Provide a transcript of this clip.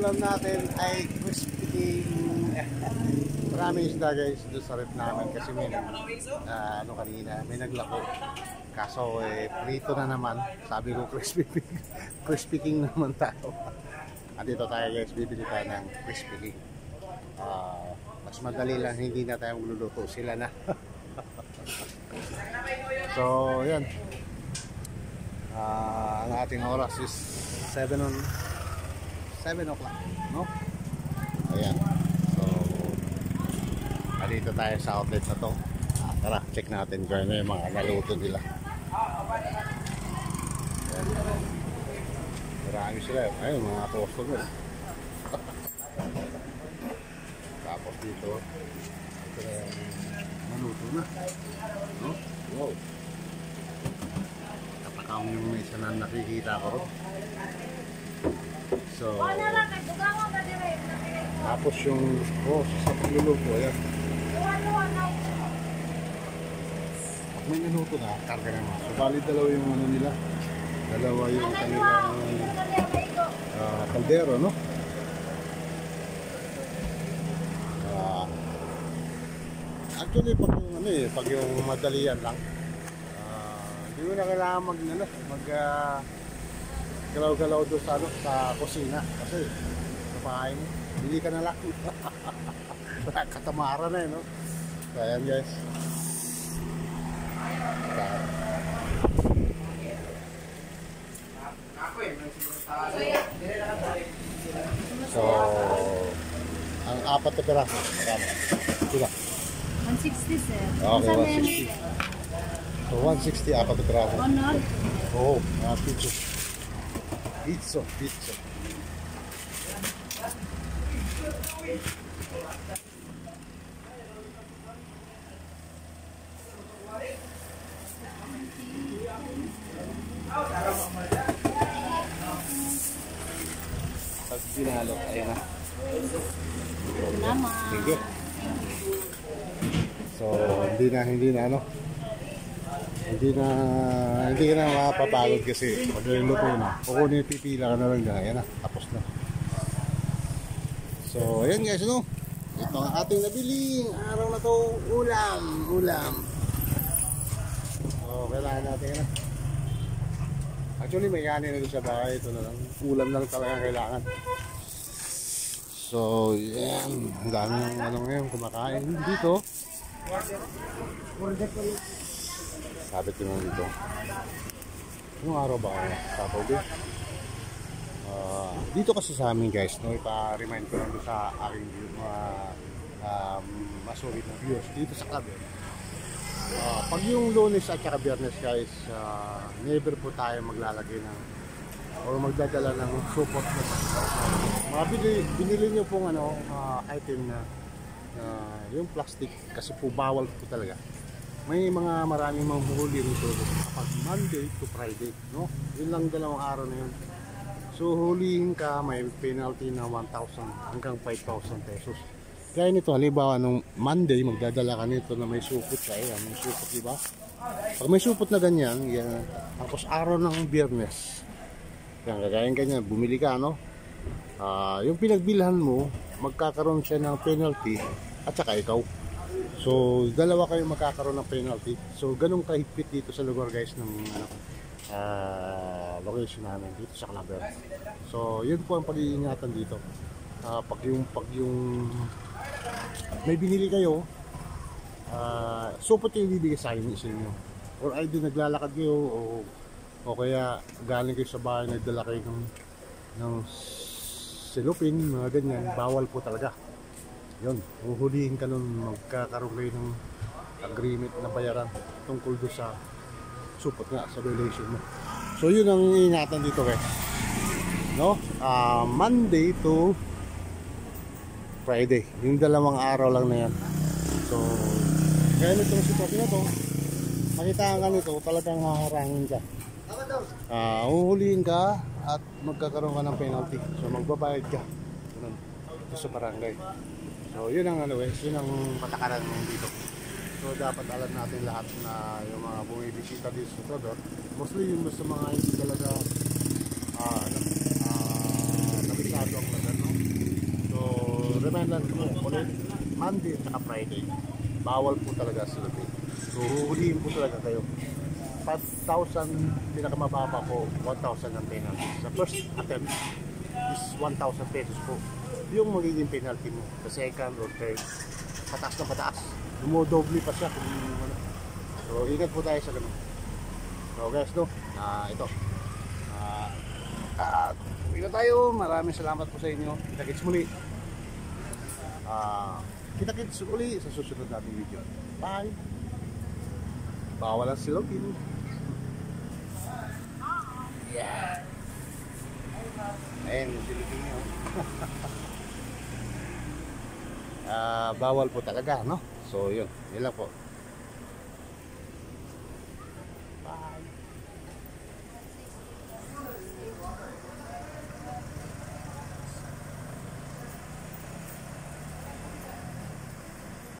ulam natin ay crispy. Maraming isda guys doon sa rep namin kasi may kanina may naglako. Kaso prito na naman. Sabi ko crispy king naman tayo. At dito tayo guys, bibili tayo ng crispy king. Mas madali lang, hindi na tayo magluluto, sila na. So yan. Ang ating oras is 7 o'clock, no? Ayan. So dito tayo sa outlet na to. Tara, check natin kung ano yung mga naluto nila. Ayan. Marami sila. Ayun, mga customer. Tapos dito naluto na, no? Wow. Katakam yung isa na nakikita ko. So tapos yung sa pagluluto, ayan. Pag may naluto na, karga naman. So bali dalawa yung ano nila. Dalawa yung kanilang kaldero, no? Actually pag yung madalian lang, hindi mo na kailangan galaw-galaw doon sa kusina kasi sa bahay mo, hindi ka na lang. Katamara na no? So ayan guys. So ang apat na piraso, sila 160 sir. Okay, 160. So 160 apat na piraso. Oo, pizza. Pag binalo, ayan na. Thank you. So hindi ka na mapapagod kasi pag niluto na, kukunin pipila ka na lang dyan, ayan na, tapos na. So ayan guys, no? Ito ang ating nabili araw na to, ulam. So kailangan natin na. Actually may kanin na doon sa bahay, ito na lang, ulam na lang talaga kailangan. So yan, ang dami ng ngayon kumakain dito. Sabi ko lang dito. Anong araw ba kaya? Saturday? Dito kasi sa amin guys, no, ipa-remind ko lang sa aking masulit na viewers dito sa club. Pag yung Lunes at saka Biyernes guys, never po tayo maglalagay ng o magdadala ng support na binili nyo pong item na yung plastic kasi po bawal po talaga. May maraming manghuhuli rito kapag Monday to Friday, no? Yun lang dalawang araw na yun. So hulihin ka, may penalty na 1,000 hanggang 5,000 pesos. Kaya nito, halimbawa nung Monday magdadala ka nito na may supot ka, may supot, diba? Pag may supot na ganyan, yan, tapos araw ng Biyernes, yan, kagayang ganyan, bumili ka, no? Yung pinagbilhan mo, magkakaroon siya ng penalty at saka ikaw. So dalawa kayo magkakaroon ng penalty. So ganun kahigpit dito sa lugar guys ng location namin dito sa Claver. So yun po ang pag-iingatan dito. Pag yung may binili kayo, supot yung ibibigay sa inyo. Or ay din naglalakad kayo o kaya galing kayo sa bahay, nagdala kayo ng silupin, mga ganyan, bawal po talaga. Yun, uhulihin ka nun, magkakaroon kayo ng agreement na bayaran tungkol doon sa supot nga, sa violation mo. So yun ang iingatan dito guys, no? Monday to Friday, yung dalawang araw lang na yan. So kaya nitong sitwasyon na to, makitaan ka nito, talagang haharangin ka, uhulihin ka at magkakaroon ka ng penalty. So magbabayad ka dito sa barangay. So yun ang yun ang patakaran dito. So dapat alam natin lahat na yung mga bumibisita dito sa Todor, mostly yung gusto mga hindi talaga kabisado ang lagan, no? penalty mo ulit Monday at Friday. Bawal po talaga sila dito. So huhulihin po talaga kayo. 5,000 pinakamababa po, 1,000 ang penalty. Sa first attempt is 1,000 pesos po yung magiging penalty mo. Sa second or third, pataas na pataas. Dumodoble pa siya kung ano. So ingat po tayo sa ganun. So guys, no, ito. Uwi na tayo. Maraming salamat po sa inyo. Kita-kits muli. Kita-kits uli sa susunod nating video. Bye! Bawal ang silogin. Yeah! Ayan yung silogin nyo. Bawal po talaga, no? So yun. Yun lang po.